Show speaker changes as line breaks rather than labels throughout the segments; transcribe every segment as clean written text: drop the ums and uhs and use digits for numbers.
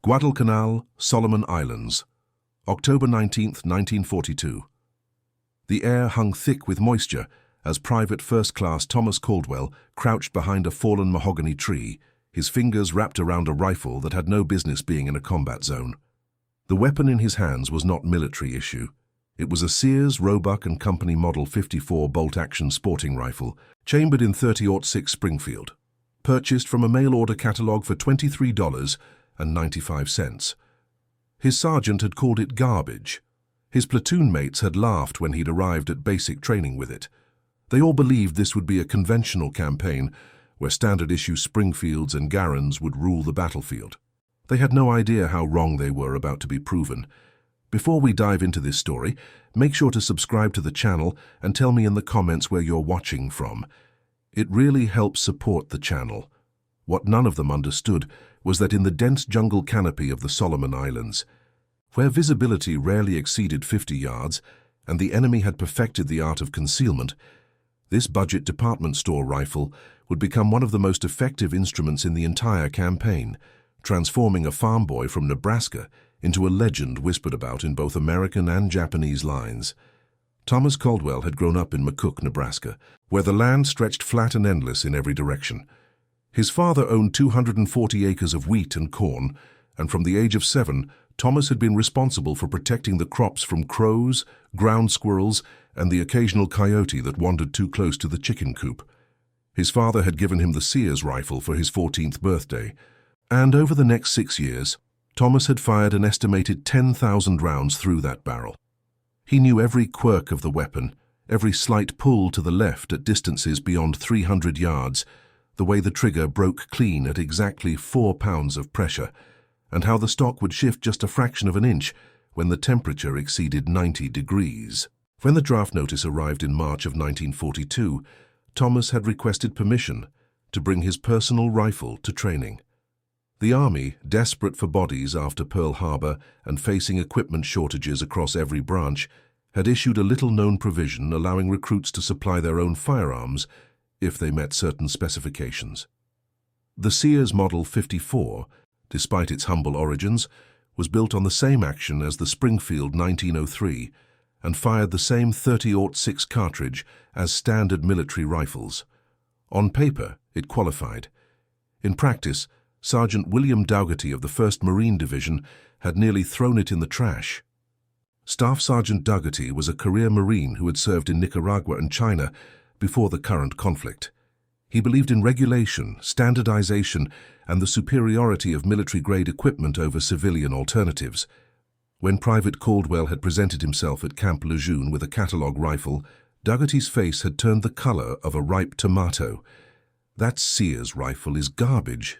Guadalcanal, Solomon Islands, October 19, 1942. The air hung thick with moisture as Private First Class Thomas Caldwell crouched behind a fallen mahogany tree, his fingers wrapped around a rifle that had no business being in a combat zone. The weapon in his hands was not military issue. It was a Sears, Roebuck and Company Model 54 bolt-action sporting rifle, chambered in .30-06 Springfield, purchased from a mail-order catalog for $23.95. His sergeant had called it garbage. His platoon mates had laughed when he'd arrived at basic training with it. They all believed this would be a conventional campaign where standard-issue Springfields and Garans would rule the battlefield. They had no idea how wrong they were about to be proven. Before we dive into this story, make sure to subscribe to the channel and tell me in the comments where you're watching from. It really helps support the channel. What none of them understood was that in the dense jungle canopy of the Solomon Islands, where visibility rarely exceeded 50 yards and the enemy had perfected the art of concealment, this budget department store rifle would become one of the most effective instruments in the entire campaign, transforming a farm boy from Nebraska into a legend whispered about in both American and Japanese lines. Thomas Caldwell had grown up in McCook, Nebraska, where the land stretched flat and endless in every direction. His father owned 240 acres of wheat and corn, and from the age of 7, Thomas had been responsible for protecting the crops from crows, ground squirrels, and the occasional coyote that wandered too close to the chicken coop. His father had given him the Sears rifle for his 14th birthday, and over the next 6 years, Thomas had fired an estimated 10,000 rounds through that barrel. He knew every quirk of the weapon, every slight pull to the left at distances beyond 300 yards, the way the trigger broke clean at exactly 4 pounds of pressure, and how the stock would shift just a fraction of an inch when the temperature exceeded 90 degrees. When the draft notice arrived in March of 1942, Thomas had requested permission to bring his personal rifle to training. The Army, desperate for bodies after Pearl Harbor and facing equipment shortages across every branch, had issued a little-known provision allowing recruits to supply their own firearms if they met certain specifications. The Sears Model 54, despite its humble origins, was built on the same action as the Springfield 1903 and fired the same .30-06 cartridge as standard military rifles. On paper, it qualified. In practice, Sergeant William Dougherty of the 1st Marine Division had nearly thrown it in the trash. Staff Sergeant Dougherty was a career Marine who had served in Nicaragua and China before the current conflict. He believed in regulation, standardization, and the superiority of military-grade equipment over civilian alternatives. When Private Caldwell had presented himself at Camp Lejeune with a catalog rifle, Dougherty's face had turned the color of a ripe tomato. "That Sears rifle is garbage,"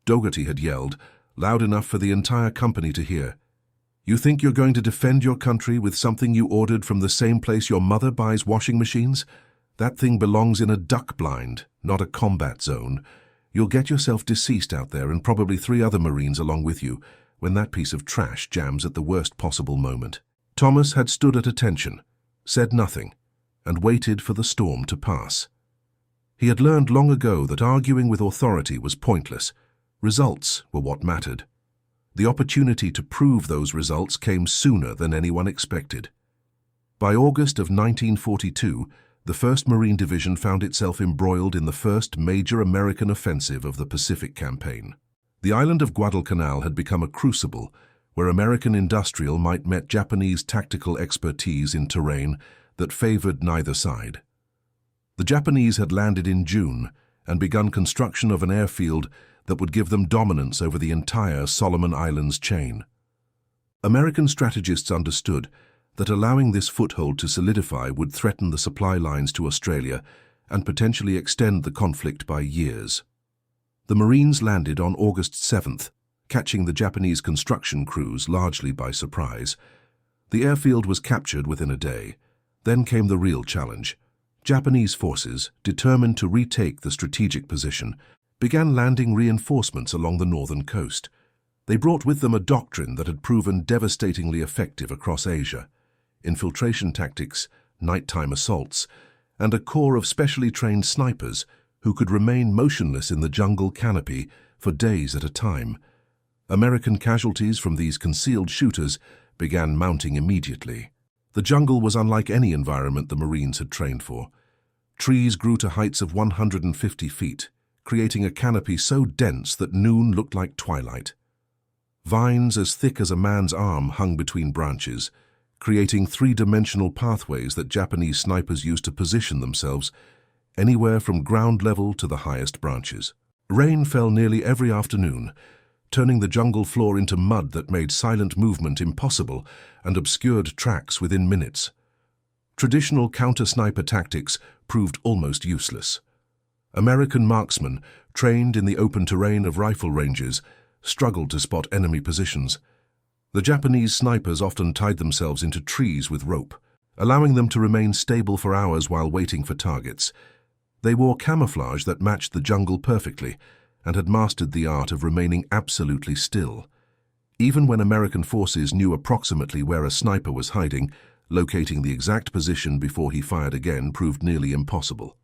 Dougherty had yelled, loud enough for the entire company to hear. "You think you're going to defend your country with something you ordered from the same place your mother buys washing machines? That thing belongs in a duck blind, not a combat zone. You'll get yourself deceased out there and probably 3 other Marines along with you when that piece of trash jams at the worst possible moment." Thomas had stood at attention, said nothing, and waited for the storm to pass. He had learned long ago that arguing with authority was pointless. Results were what mattered. The opportunity to prove those results came sooner than anyone expected. By August of 1942, the 1st Marine Division found itself embroiled in the first major American offensive of the Pacific Campaign. The island of Guadalcanal had become a crucible where American industrial might met Japanese tactical expertise in terrain that favored neither side. The Japanese had landed in June and begun construction of an airfield that would give them dominance over the entire Solomon Islands chain. American strategists understood that allowing this foothold to solidify would threaten the supply lines to Australia and potentially extend the conflict by years. The Marines landed on August 7th, catching the Japanese construction crews largely by surprise. The airfield was captured within a day. Then came the real challenge. Japanese forces, determined to retake the strategic position, began landing reinforcements along the northern coast. They brought with them a doctrine that had proven devastatingly effective across Asia: infiltration tactics, nighttime assaults, and a corps of specially trained snipers who could remain motionless in the jungle canopy for days at a time. American casualties from these concealed shooters began mounting immediately. The jungle was unlike any environment the Marines had trained for. Trees grew to heights of 150 feet, creating a canopy so dense that noon looked like twilight. Vines as thick as a man's arm hung between branches, creating three-dimensional pathways that Japanese snipers used to position themselves anywhere from ground level to the highest branches. Rain fell nearly every afternoon, turning the jungle floor into mud that made silent movement impossible and obscured tracks within minutes. Traditional counter-sniper tactics proved almost useless. American marksmen, trained in the open terrain of rifle ranges, struggled to spot enemy positions. The Japanese snipers often tied themselves into trees with rope, allowing them to remain stable for hours while waiting for targets. They wore camouflage that matched the jungle perfectly and had mastered the art of remaining absolutely still. Even when American forces knew approximately where a sniper was hiding, locating the exact position before he fired again proved nearly impossible.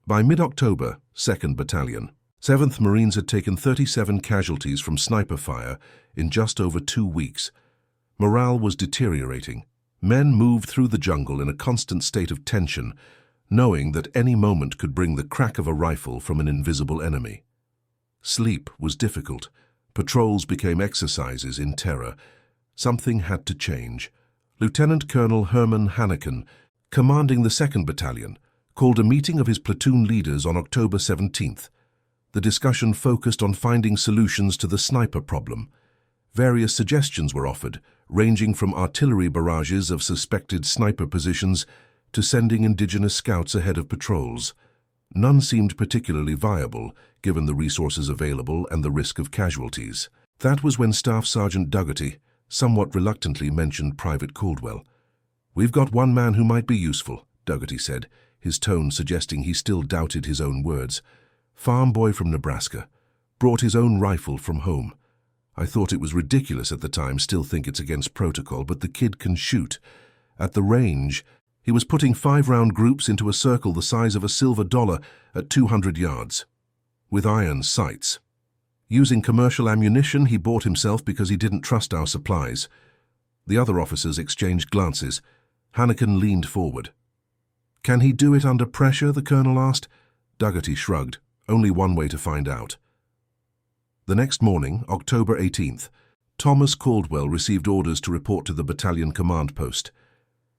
By mid-October, 2nd Battalion, 7th Marines had taken 37 casualties from sniper fire in just over 2 weeks. Morale was deteriorating. Men moved through the jungle in a constant state of tension, knowing that any moment could bring the crack of a rifle from an invisible enemy. Sleep was difficult. Patrols became exercises in terror. Something had to change. Lieutenant Colonel Herman Hanneken, commanding the 2nd Battalion, called a meeting of his platoon leaders on October 17th. The discussion focused on finding solutions to the sniper problem. Various suggestions were offered, ranging from artillery barrages of suspected sniper positions to sending indigenous scouts ahead of patrols. None seemed particularly viable, given the resources available and the risk of casualties. That was when Staff Sergeant Dougherty somewhat reluctantly mentioned Private Caldwell. "We've got one man who might be useful," Dougherty said, his tone suggesting he still doubted his own words. "Farm boy from Nebraska. Brought his own rifle from home. I thought it was ridiculous at the time, still think it's against protocol, but the kid can shoot. At the range, he was putting 5-round groups into a circle the size of a silver dollar at 200 yards, with iron sights. Using commercial ammunition he bought himself because he didn't trust our supplies." The other officers exchanged glances. Hanneken leaned forward. "Can he do it under pressure?" the colonel asked. Dougherty shrugged. "Only one way to find out." The next morning, October 18th, Thomas Caldwell received orders to report to the battalion command post.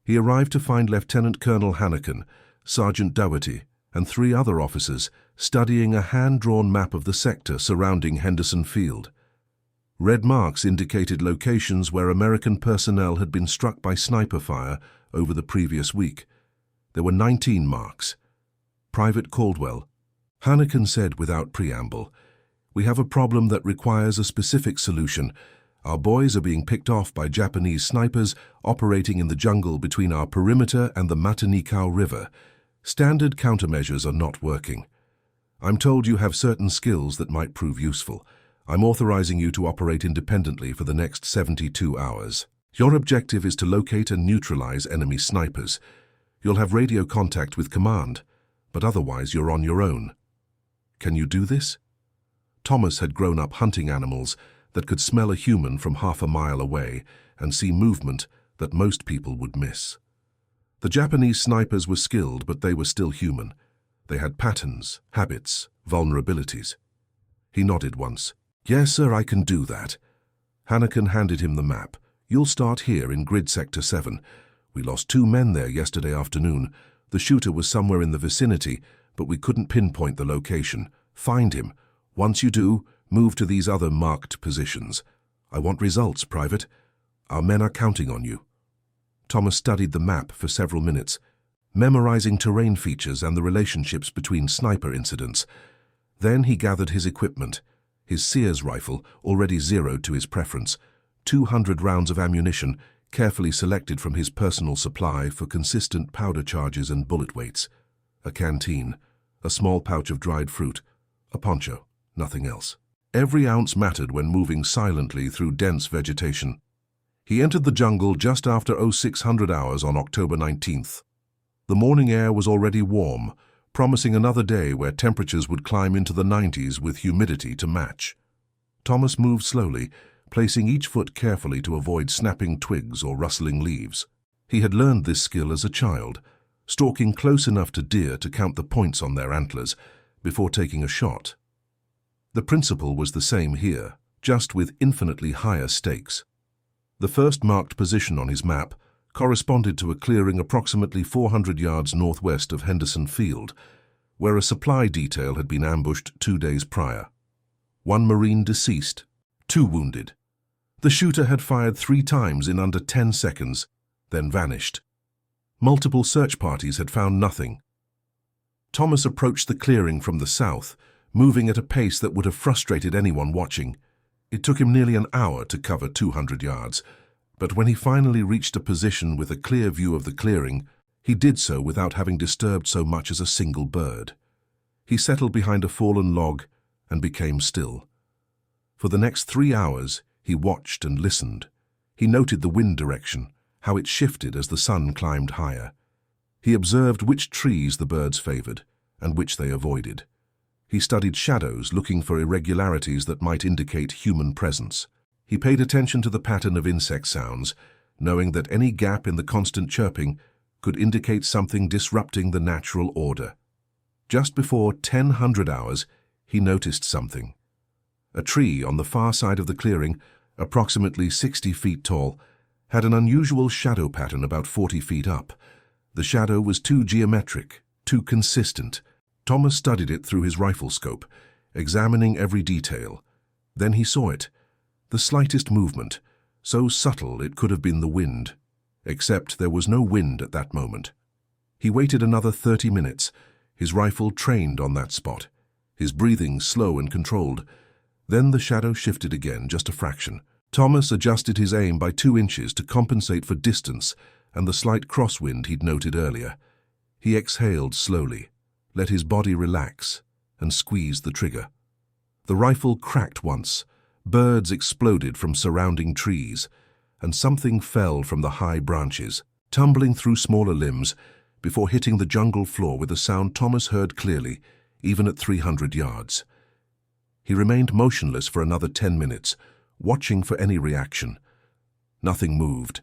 He arrived to find Lieutenant Colonel Hanneken, Sergeant Dougherty, and 3 other officers studying a hand-drawn map of the sector surrounding Henderson Field. Red marks indicated locations where American personnel had been struck by sniper fire over the previous week. There were 19 marks. Private Caldwell. Hanneken said without preamble, "We have a problem that requires a specific solution. Our boys are being picked off by Japanese snipers operating in the jungle between our perimeter and the Matanikau River. Standard countermeasures are not working. I'm told you have certain skills that might prove useful. I'm authorizing you to operate independently for the next 72 hours. Your objective is to locate and neutralize enemy snipers. You'll have radio contact with command, but otherwise you're on your own. Can you do this?" Thomas had grown up hunting animals that could smell a human from half a mile away and see movement that most people would miss. The Japanese snipers were skilled, but they were still human. They had patterns, habits, vulnerabilities. He nodded once. "Yes, sir, I can do that." Hanneken handed him the map. "You'll start here in Grid Sector 7. We lost 2 men there yesterday afternoon. The shooter was somewhere in the vicinity, but we couldn't pinpoint the location. Find him. Once you do, move to these other marked positions. I want results, Private. Our men are counting on you." Thomas studied the map for several minutes, memorizing terrain features and the relationships between sniper incidents. Then he gathered his equipment, his Sears rifle, already zeroed to his preference, 200 rounds of ammunition, carefully selected from his personal supply for consistent powder charges and bullet weights, a canteen, a small pouch of dried fruit, a poncho, nothing else. Every ounce mattered when moving silently through dense vegetation. He entered the jungle just after 0600 hours on October 19th. The morning air was already warm, promising another day where temperatures would climb into the 90s with humidity to match. Thomas moved slowly, placing each foot carefully to avoid snapping twigs or rustling leaves. He had learned this skill as a child, stalking close enough to deer to count the points on their antlers before taking a shot. The principle was the same here, just with infinitely higher stakes. The first marked position on his map corresponded to a clearing approximately 400 yards northwest of Henderson Field, where a supply detail had been ambushed 2 days prior. 1 Marine deceased, 2 wounded. The shooter had fired 3 times in under 10 seconds, then vanished. Multiple search parties had found nothing. Thomas approached the clearing from the south, moving at a pace that would have frustrated anyone watching. It took him nearly an hour to cover 200 yards, but when he finally reached a position with a clear view of the clearing, he did so without having disturbed so much as a single bird. He settled behind a fallen log and became still. For the next 3 hours, he watched and listened. He noted the wind direction, how it shifted as the sun climbed higher. He observed which trees the birds favored and which they avoided. He studied shadows, looking for irregularities that might indicate human presence. He paid attention to the pattern of insect sounds, knowing that any gap in the constant chirping could indicate something disrupting the natural order. Just before 1000 hours, he noticed something. A tree on the far side of the clearing, approximately 60 feet tall, had an unusual shadow pattern about 40 feet up. The shadow was too geometric, too consistent. Thomas studied it through his rifle scope, examining every detail. Then he saw it. The slightest movement, so subtle it could have been the wind. Except there was no wind at that moment. He waited another 30 minutes, his rifle trained on that spot, his breathing slow and controlled. Then the shadow shifted again, just a fraction. Thomas adjusted his aim by 2 inches to compensate for distance and the slight crosswind he'd noted earlier. He exhaled slowly, let his body relax, and squeezed the trigger. The rifle cracked once, birds exploded from surrounding trees, and something fell from the high branches, tumbling through smaller limbs before hitting the jungle floor with a sound Thomas heard clearly, even at 300 yards. He remained motionless for another 10 minutes, watching for any reaction. Nothing moved.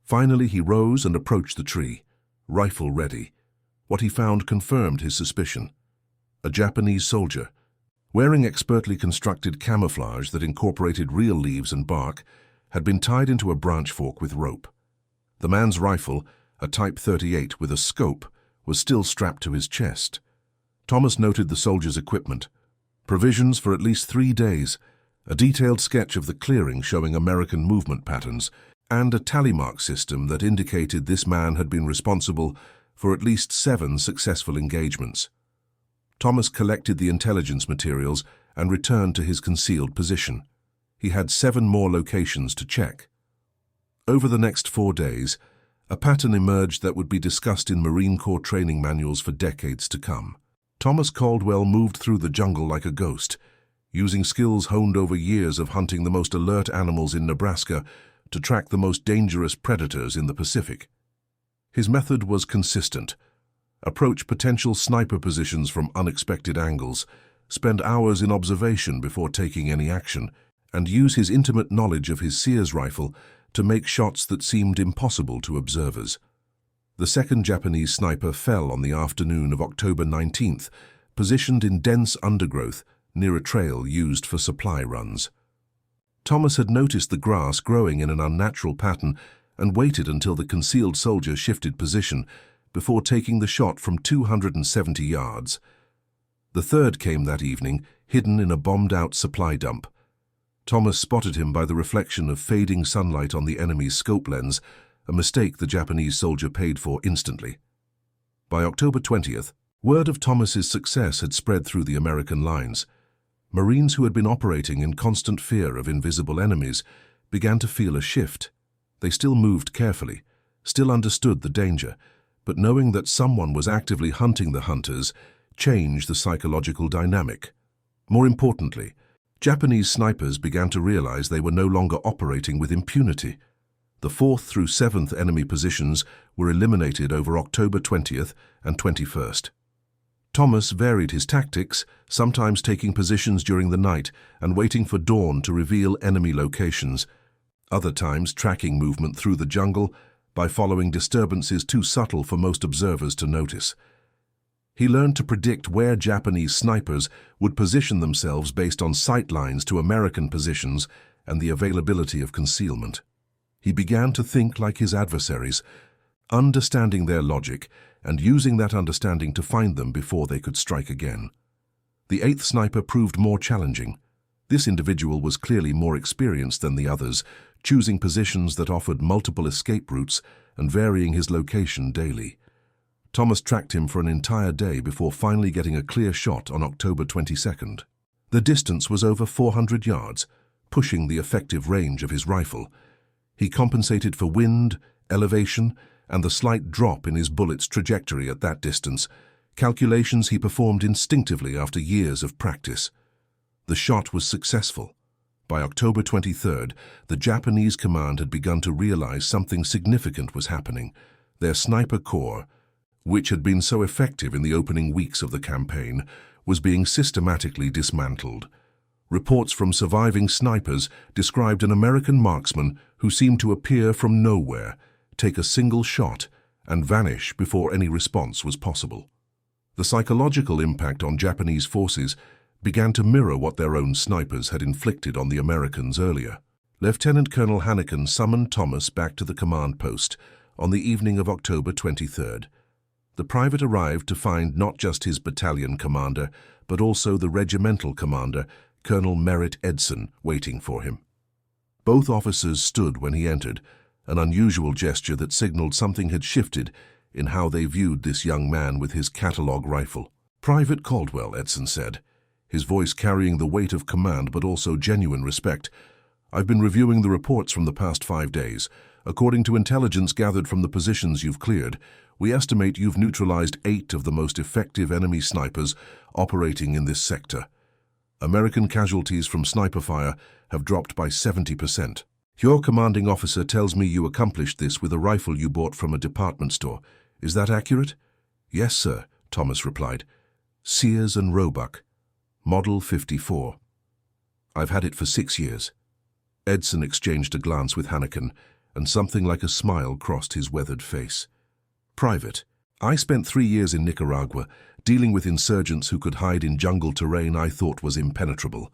Finally, he rose and approached the tree, rifle ready. What he found confirmed his suspicion. A Japanese soldier, wearing expertly constructed camouflage that incorporated real leaves and bark, had been tied into a branch fork with rope. The man's rifle, a Type 38 with a scope, was still strapped to his chest. Thomas noted the soldier's equipment. Provisions for at least 3 days, a detailed sketch of the clearing showing American movement patterns, and a tally mark system that indicated this man had been responsible for at least 7 successful engagements. Thomas collected the intelligence materials and returned to his concealed position. He had 7 more locations to check. Over the next 4 days, a pattern emerged that would be discussed in Marine Corps training manuals for decades to come. Thomas Caldwell moved through the jungle like a ghost, using skills honed over years of hunting the most alert animals in Nebraska to track the most dangerous predators in the Pacific. His method was consistent. Approach potential sniper positions from unexpected angles, spend hours in observation before taking any action, and use his intimate knowledge of his Sears rifle to make shots that seemed impossible to observers. The second Japanese sniper fell on the afternoon of October 19th, positioned in dense undergrowth near a trail used for supply runs. Thomas had noticed the grass growing in an unnatural pattern and waited until the concealed soldier shifted position before taking the shot from 270 yards. The third came that evening, hidden in a bombed-out supply dump. Thomas spotted him by the reflection of fading sunlight on the enemy's scope lens, a mistake the Japanese soldier paid for instantly. By October 20th, word of Thomas's success had spread through the American lines. Marines who had been operating in constant fear of invisible enemies began to feel a shift. They still moved carefully, still understood the danger, but knowing that someone was actively hunting the hunters changed the psychological dynamic. More importantly, Japanese snipers began to realize they were no longer operating with impunity. The 4th through 7th enemy positions were eliminated over October 20th and 21st. Thomas varied his tactics, sometimes taking positions during the night and waiting for dawn to reveal enemy locations, other times tracking movement through the jungle by following disturbances too subtle for most observers to notice. He learned to predict where Japanese snipers would position themselves based on sight lines to American positions and the availability of concealment. He began to think like his adversaries, understanding their logic and using that understanding to find them before they could strike again. The eighth sniper proved more challenging. This individual was clearly more experienced than the others, choosing positions that offered multiple escape routes and varying his location daily. Thomas tracked him for an entire day before finally getting a clear shot on October 22nd. The distance was over 400 yards, pushing the effective range of his rifle. He compensated for wind, elevation, and the slight drop in his bullet's trajectory at that distance, calculations he performed instinctively after years of practice. The shot was successful. By October 23rd, the Japanese command had begun to realize something significant was happening. Their sniper corps, which had been so effective in the opening weeks of the campaign, was being systematically dismantled. Reports from surviving snipers described an American marksman who seemed to appear from nowhere, take a single shot, and vanish before any response was possible. The psychological impact on Japanese forces began to mirror what their own snipers had inflicted on the Americans earlier. Lieutenant Colonel Hannigan summoned Thomas back to the command post on the evening of October 23rd. The private arrived to find not just his battalion commander, but also the regimental commander, Colonel Merritt Edson, waiting for him. Both officers stood when he entered, an unusual gesture that signaled something had shifted in how they viewed this young man with his catalog rifle. "Private Caldwell," Edson said, his voice carrying the weight of command but also genuine respect. "I've been reviewing the reports from the past 5 days. According to intelligence gathered from the positions you've cleared, we estimate you've neutralized 8 of the most effective enemy snipers operating in this sector. American casualties from sniper fire have dropped by 70%. Your commanding officer tells me you accomplished this with a rifle you bought from a department store. Is that accurate?" "Yes, sir," Thomas replied. "Sears and Roebuck, Model 54. I've had it for 6 years. Edson exchanged a glance with Hannigan, and something like a smile crossed his weathered face. "Private, I spent 3 years in Nicaragua, dealing with insurgents who could hide in jungle terrain I thought was impenetrable.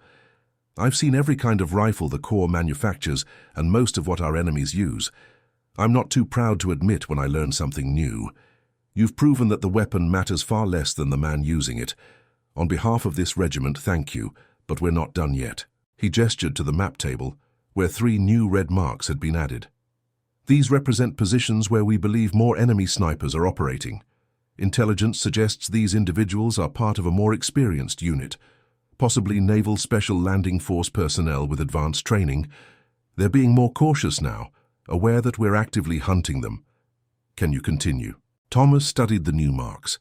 I've seen every kind of rifle the Corps manufactures and most of what our enemies use. I'm not too proud to admit when I learn something new. You've proven that the weapon matters far less than the man using it. On behalf of this regiment, thank you, but we're not done yet." He gestured to the map table, where 3 new red marks had been added. "These represent positions where we believe more enemy snipers are operating. Intelligence suggests these individuals are part of a more experienced unit, possibly Naval Special Landing Force personnel with advanced training. They're being more cautious now, aware that we're actively hunting them. Can you continue?" Thomas studied the new marks.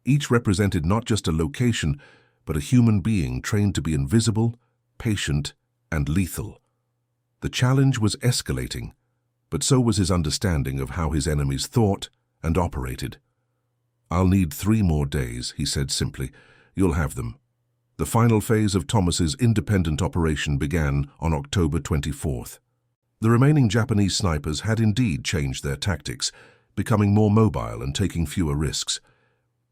Each represented not just a location, but a human being trained to be invisible, patient, and lethal. The challenge was escalating, but so was his understanding of how his enemies thought and operated. "I'll need 3 more days," he said simply. "You'll have them." The final phase of Thomas's independent operation began on October 24th. The remaining Japanese snipers had indeed changed their tactics, becoming more mobile and taking fewer risks.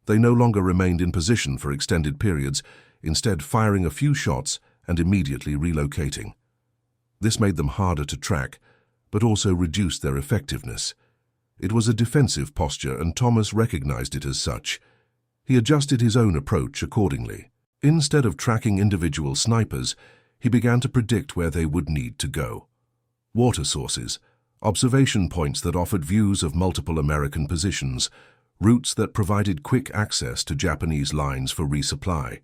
They no longer remained in position for extended periods, instead firing a few shots and immediately relocating. This made them harder to track, but also reduced their effectiveness. It was a defensive posture, and Thomas recognized it as such. He adjusted his own approach accordingly. Instead of tracking individual snipers, he began to predict where they would need to go. Water sources, observation points that offered views of multiple American positions, routes that provided quick access to Japanese lines for resupply.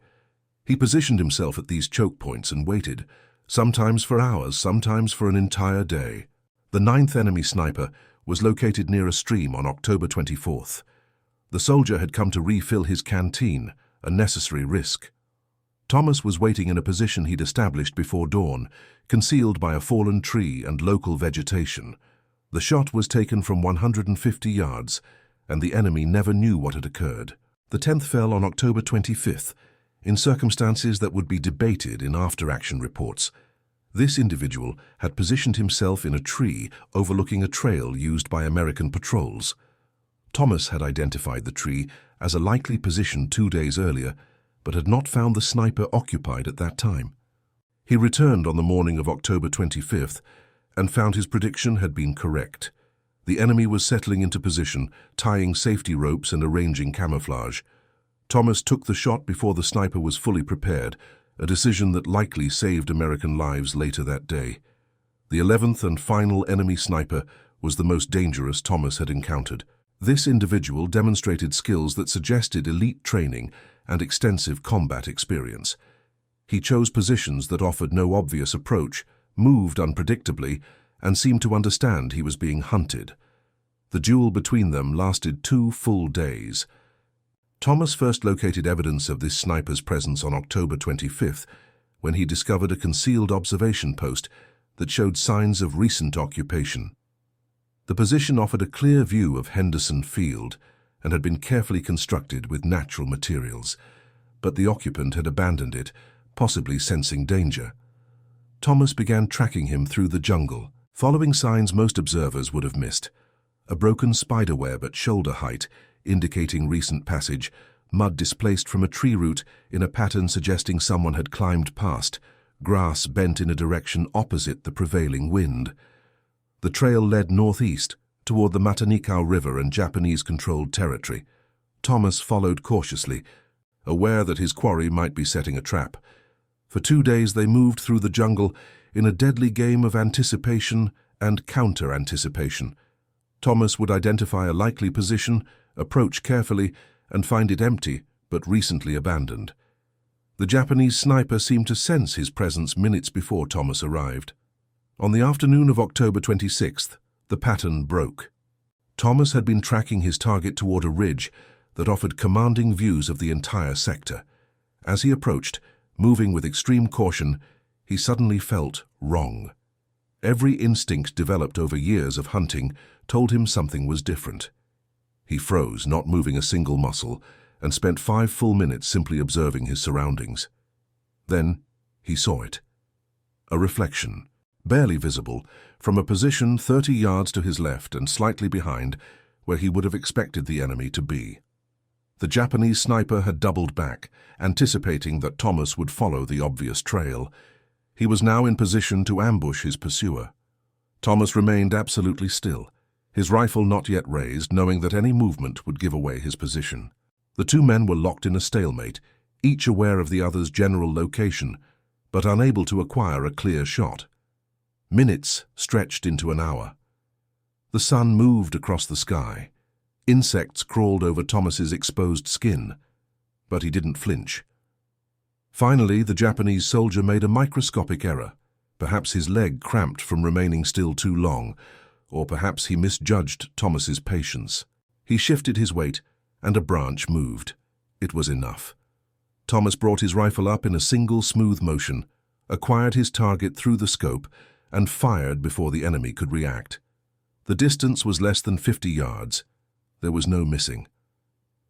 He positioned himself at these choke points and waited, sometimes for hours, sometimes for an entire day. The 9th enemy sniper was located near a stream on October 24th. The soldier had come to refill his canteen, a necessary risk. Thomas was waiting in a position he'd established before dawn, concealed by a fallen tree and local vegetation. The shot was taken from 150 yards, and the enemy never knew what had occurred. The 10th fell on October 25th, in circumstances that would be debated in after-action reports. This individual had positioned himself in a tree overlooking a trail used by American patrols. Thomas had identified the tree as a likely position 2 days earlier, but had not found the sniper occupied at that time. He returned on the morning of October 25th and found his prediction had been correct. The enemy was settling into position, tying safety ropes and arranging camouflage. Thomas took the shot before the sniper was fully prepared, a decision that likely saved American lives later that day. The 11th and final enemy sniper was the most dangerous Thomas had encountered. This individual demonstrated skills that suggested elite training and extensive combat experience. He chose positions that offered no obvious approach, moved unpredictably, and seemed to understand he was being hunted. The duel between them lasted 2 full days. Thomas first located evidence of this sniper's presence on October 25th, when he discovered a concealed observation post that showed signs of recent occupation. The position offered a clear view of Henderson Field and had been carefully constructed with natural materials, but the occupant had abandoned it, possibly sensing danger. Thomas began tracking him through the jungle, following signs most observers would have missed. A broken spiderweb at shoulder height, indicating recent passage, mud displaced from a tree root in a pattern suggesting someone had climbed past, grass bent in a direction opposite the prevailing wind. The trail led northeast, toward the Matanikau River and Japanese-controlled territory. Thomas followed cautiously, aware that his quarry might be setting a trap. For 2 days they moved through the jungle in a deadly game of anticipation and counter-anticipation. Thomas would identify a likely position, approach carefully, and find it empty but recently abandoned. The Japanese sniper seemed to sense his presence minutes before Thomas arrived. On the afternoon of October 26th, the pattern broke. Thomas had been tracking his target toward a ridge that offered commanding views of the entire sector. As he approached, moving with extreme caution, he suddenly felt wrong. Every instinct developed over years of hunting told him something was different. He froze, not moving a single muscle, and spent 5 full minutes simply observing his surroundings. Then he saw it. A reflection, barely visible, from a position 30 yards to his left and slightly behind where he would have expected the enemy to be. The Japanese sniper had doubled back, anticipating that Thomas would follow the obvious trail. He was now in position to ambush his pursuer. Thomas remained absolutely still, his rifle not yet raised, knowing that any movement would give away his position. The 2 men were locked in a stalemate, each aware of the other's general location, but unable to acquire a clear shot. Minutes stretched into an hour. The sun moved across the sky. Insects crawled over Thomas's exposed skin, but he didn't flinch. Finally, the Japanese soldier made a microscopic error. Perhaps his leg cramped from remaining still too long, or perhaps he misjudged Thomas's patience. He shifted his weight, and a branch moved. It was enough. Thomas brought his rifle up in a single smooth motion, acquired his target through the scope, and fired before the enemy could react. The distance was less than 50 yards. There was no missing.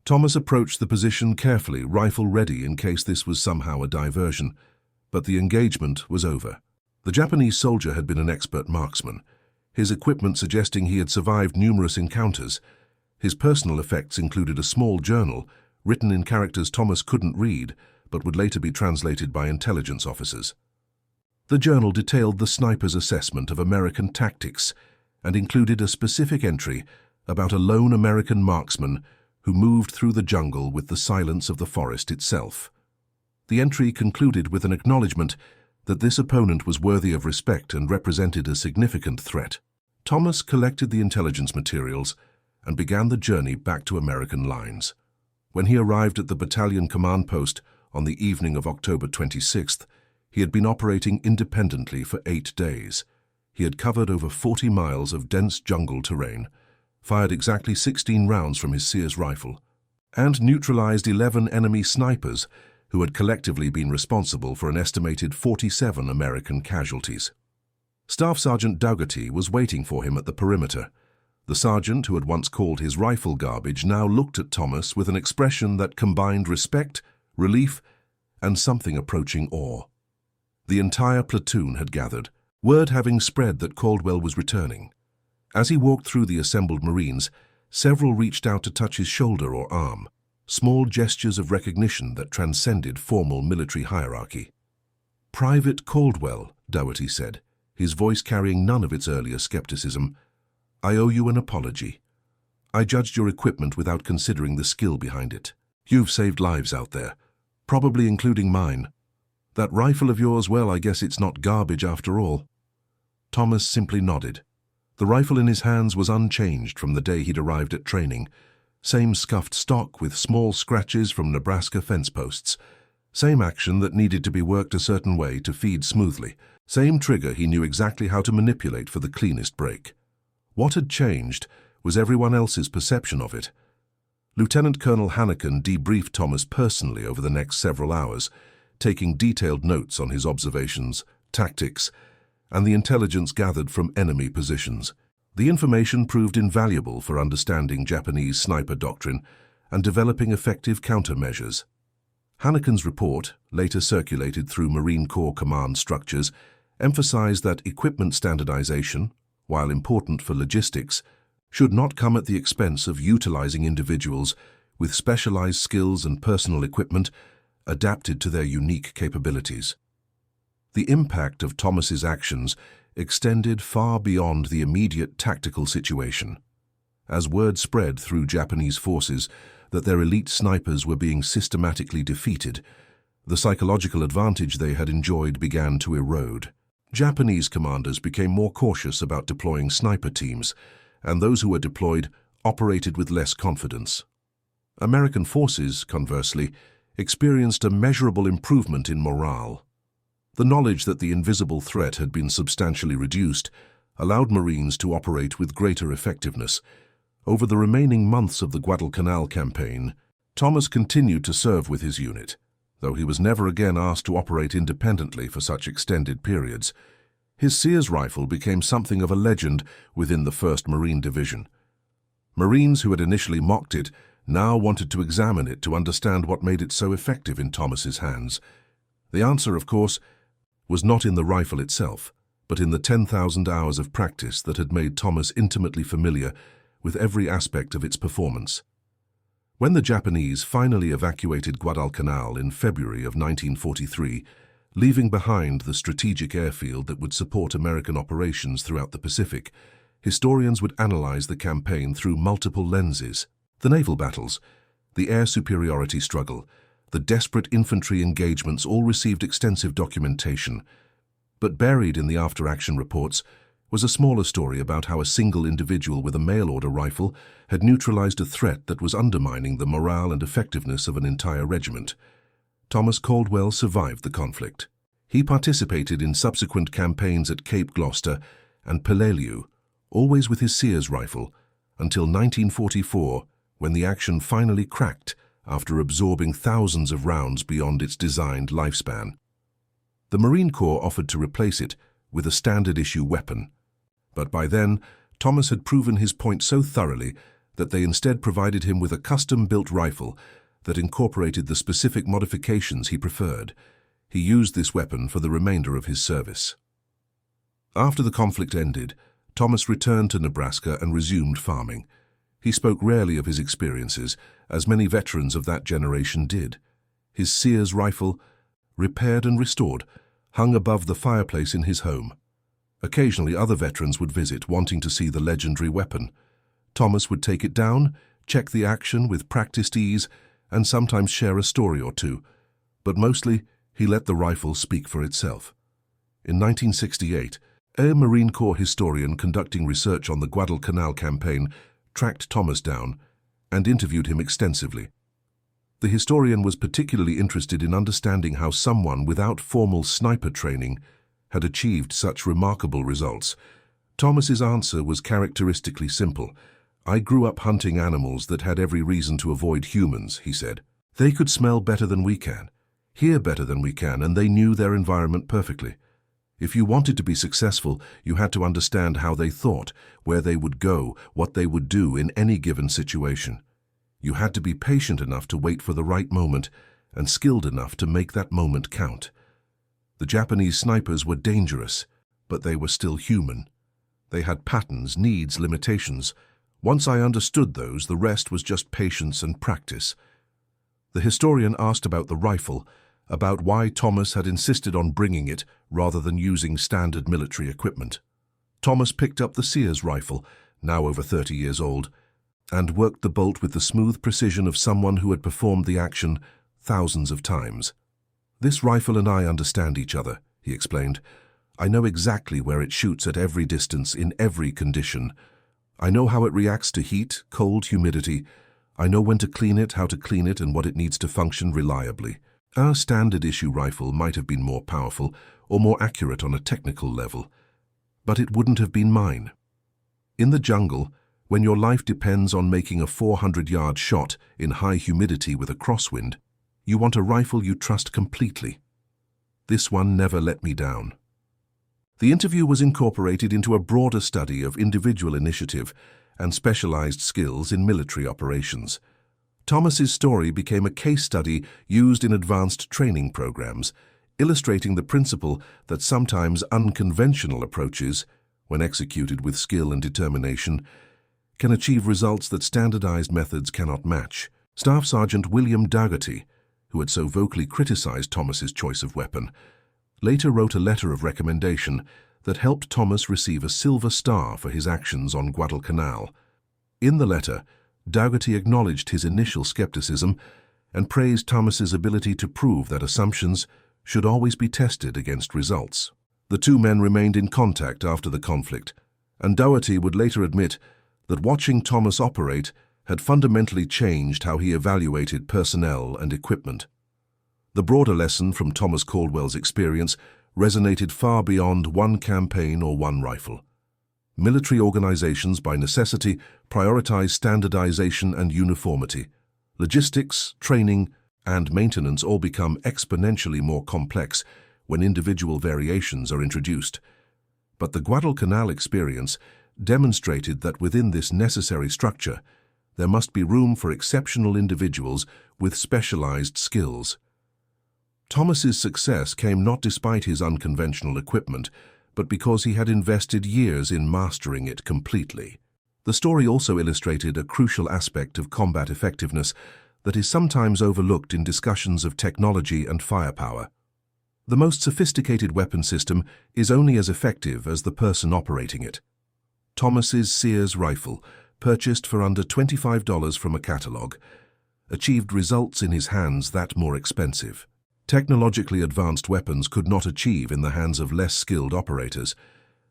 Thomas approached the position carefully, rifle ready in case this was somehow a diversion, but the engagement was over. The Japanese soldier had been an expert marksman, his equipment suggesting he had survived numerous encounters. His personal effects included a small journal, written in characters Thomas couldn't read, but would later be translated by intelligence officers. The journal detailed the sniper's assessment of American tactics and included a specific entry about a lone American marksman who moved through the jungle with the silence of the forest itself. The entry concluded with an acknowledgement that this opponent was worthy of respect and represented a significant threat. Thomas collected the intelligence materials and began the journey back to American lines. When he arrived at the battalion command post on the evening of October 26th, he had been operating independently for 8 days. He had covered over 40 miles of dense jungle terrain, fired exactly 16 rounds from his Sears rifle, and neutralized 11 enemy snipers who had collectively been responsible for an estimated 47 American casualties. Staff Sergeant Dougherty was waiting for him at the perimeter. The sergeant, who had once called his rifle garbage, now looked at Thomas with an expression that combined respect, relief, and something approaching awe. The entire platoon had gathered, word having spread that Caldwell was returning. As he walked through the assembled Marines, several reached out to touch his shoulder or arm, small gestures of recognition that transcended formal military hierarchy. "Private Caldwell," Dougherty said, his voice carrying none of its earlier skepticism, "I owe you an apology. I judged your equipment without considering the skill behind it. You've saved lives out there, probably including mine. That rifle of yours, well, I guess it's not garbage after all." Thomas simply nodded. The rifle in his hands was unchanged from the day he'd arrived at training. Same scuffed stock with small scratches from Nebraska fence posts. Same action that needed to be worked a certain way to feed smoothly. Same trigger he knew exactly how to manipulate for the cleanest break. What had changed was everyone else's perception of it. Lieutenant Colonel Hannigan debriefed Thomas personally over the next several hours, taking detailed notes on his observations, tactics, and the intelligence gathered from enemy positions. The information proved invaluable for understanding Japanese sniper doctrine and developing effective countermeasures. Hannigan's report, later circulated through Marine Corps command structures, emphasized that equipment standardization, while important for logistics, should not come at the expense of utilizing individuals with specialized skills and personal equipment adapted to their unique capabilities. The impact of Thomas's actions extended far beyond the immediate tactical situation. As word spread through Japanese forces that their elite snipers were being systematically defeated, the psychological advantage they had enjoyed began to erode. Japanese commanders became more cautious about deploying sniper teams, and those who were deployed operated with less confidence. American forces, conversely, experienced a measurable improvement in morale. The knowledge that the invisible threat had been substantially reduced allowed Marines to operate with greater effectiveness. Over the remaining months of the Guadalcanal campaign, Thomas continued to serve with his unit, though he was never again asked to operate independently for such extended periods. His Sears rifle became something of a legend within the 1st Marine Division. Marines who had initially mocked it now wanted to examine it to understand what made it so effective in Thomas's hands. The answer, of course, was not in the rifle itself, but in the 10,000 hours of practice that had made Thomas intimately familiar with every aspect of its performance. When the Japanese finally evacuated Guadalcanal in February of 1943, leaving behind the strategic airfield that would support American operations throughout the Pacific, historians would analyze the campaign through multiple lenses. The naval battles, the air superiority struggle, the desperate infantry engagements all received extensive documentation. But buried in the after-action reports was a smaller story about how a single individual with a mail-order rifle had neutralized a threat that was undermining the morale and effectiveness of an entire regiment. Thomas Caldwell survived the conflict. He participated in subsequent campaigns at Cape Gloucester and Peleliu, always with his Sears rifle, until 1944, when the action finally cracked after absorbing thousands of rounds beyond its designed lifespan. The Marine Corps offered to replace it with a standard-issue weapon, but by then, Thomas had proven his point so thoroughly that they instead provided him with a custom-built rifle that incorporated the specific modifications he preferred. He used this weapon for the remainder of his service. After the conflict ended, Thomas returned to Nebraska and resumed farming. He spoke rarely of his experiences, as many veterans of that generation did. His Sears rifle, repaired and restored, hung above the fireplace in his home. Occasionally other veterans would visit, wanting to see the legendary weapon. Thomas would take it down, check the action with practiced ease, and sometimes share a story or two, but mostly he let the rifle speak for itself. In 1968, a Marine Corps historian conducting research on the Guadalcanal campaign tracked Thomas down and interviewed him extensively. The historian was particularly interested in understanding how someone without formal sniper training had achieved such remarkable results. Thomas's answer was characteristically simple. "I grew up hunting animals that had every reason to avoid humans," he said. "They could smell better than we can, hear better than we can, and they knew their environment perfectly. If you wanted to be successful, you had to understand how they thought, where they would go, what they would do in any given situation. You had to be patient enough to wait for the right moment and skilled enough to make that moment count. The Japanese snipers were dangerous, but they were still human. They had patterns, needs, limitations. Once I understood those, the rest was just patience and practice. The historian asked about the rifle, about why Thomas had insisted on bringing it rather than using standard military equipment. Thomas picked up the Sears rifle, now over 30 years old, and worked the bolt with the smooth precision of someone who had performed the action thousands of times. "This rifle and I understand each other," he explained. "I know exactly where it shoots at every distance, in every condition. I know how it reacts to heat, cold, humidity. I know when to clean it, how to clean it, and what it needs to function reliably." Our standard-issue rifle might have been more powerful or more accurate on a technical level, but it wouldn't have been mine. In the jungle, when your life depends on making a 400-yard shot in high humidity with a crosswind, you want a rifle you trust completely. This one never let me down. The interview was incorporated into a broader study of individual initiative and specialized skills in military operations. Thomas's story became a case study used in advanced training programs, illustrating the principle that sometimes unconventional approaches, when executed with skill and determination, can achieve results that standardized methods cannot match. Staff Sergeant William Dougherty, who had so vocally criticized Thomas's choice of weapon, later wrote a letter of recommendation that helped Thomas receive a Silver Star for his actions on Guadalcanal. In the letter, Dougherty acknowledged his initial skepticism and praised Thomas's ability to prove that assumptions should always be tested against results. The two men remained in contact after the conflict, and Dougherty would later admit that watching Thomas operate had fundamentally changed how he evaluated personnel and equipment. The broader lesson from Thomas Caldwell's experience resonated far beyond one campaign or one rifle. Military organizations, by necessity, prioritize standardization and uniformity. Logistics, training, and maintenance all become exponentially more complex when individual variations are introduced. But the Guadalcanal experience demonstrated that within this necessary structure, there must be room for exceptional individuals with specialized skills. Thomas's success came not despite his unconventional equipment, but because he had invested years in mastering it completely. The story also illustrated a crucial aspect of combat effectiveness that is sometimes overlooked in discussions of technology and firepower. The most sophisticated weapon system is only as effective as the person operating it. Thomas's Sears rifle, purchased for under $25 from a catalog, achieved results in his hands that more expensive. Technologically advanced weapons could not achieve in the hands of less skilled operators.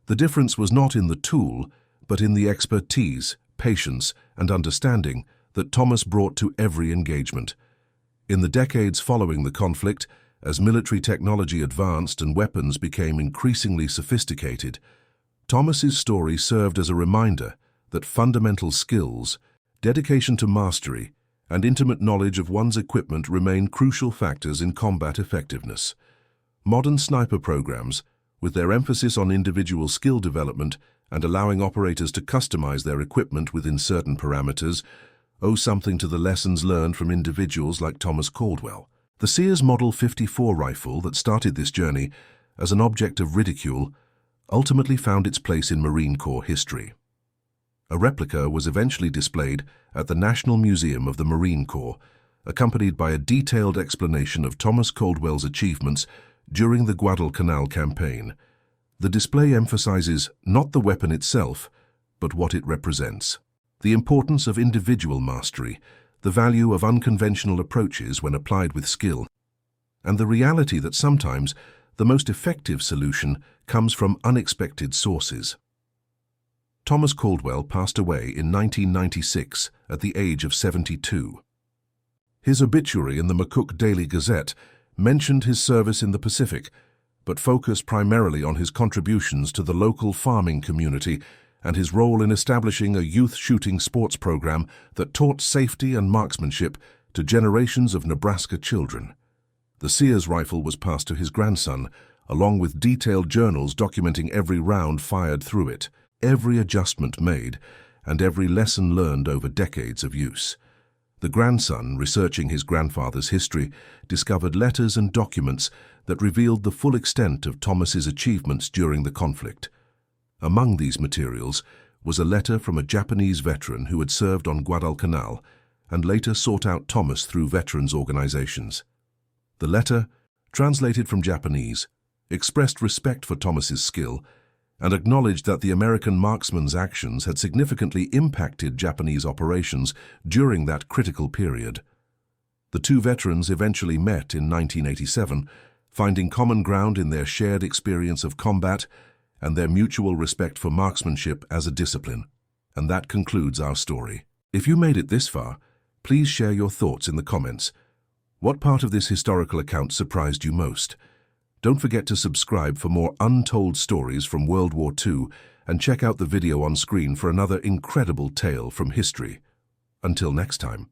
The difference was not in the tool, but in the expertise, patience, and understanding that Thomas brought to every engagement. In the decades following the conflict, as military technology advanced and weapons became increasingly sophisticated, Thomas's story served as a reminder that fundamental skills, dedication to mastery, and intimate knowledge of one's equipment remain crucial factors in combat effectiveness. Modern sniper programs, with their emphasis on individual skill development and allowing operators to customize their equipment within certain parameters, owe something to the lessons learned from individuals like Thomas Caldwell. The Sears Model 54 rifle that started this journey as an object of ridicule ultimately found its place in Marine Corps history. A replica was eventually displayed at the National Museum of the Marine Corps, accompanied by a detailed explanation of Thomas Caldwell's achievements during the Guadalcanal campaign. The display emphasizes not the weapon itself, but what it represents. The importance of individual mastery, the value of unconventional approaches when applied with skill, and the reality that sometimes the most effective solution comes from unexpected sources. Thomas Caldwell passed away in 1996 at the age of 72. His obituary in the McCook Daily Gazette mentioned his service in the Pacific, but focused primarily on his contributions to the local farming community and his role in establishing a youth shooting sports program that taught safety and marksmanship to generations of Nebraska children. The Sears rifle was passed to his grandson along with detailed journals documenting every round fired through it, every adjustment made, and every lesson learned over decades of use. The grandson, researching his grandfather's history, discovered letters and documents that revealed the full extent of Thomas's achievements during the conflict. Among these materials was a letter from a Japanese veteran who had served on Guadalcanal and later sought out Thomas through veterans organizations. The letter, translated from Japanese, expressed respect for Thomas's skill and acknowledged that the American marksman's actions had significantly impacted Japanese operations during that critical period. The two veterans eventually met in 1987, finding common ground in their shared experience of combat and their mutual respect for marksmanship as a discipline. And that concludes our story. If you made it this far, please share your thoughts in the comments. What part of this historical account surprised you most? Don't forget to subscribe for more untold stories from World War II and check out the video on screen for another incredible tale from history. Until next time.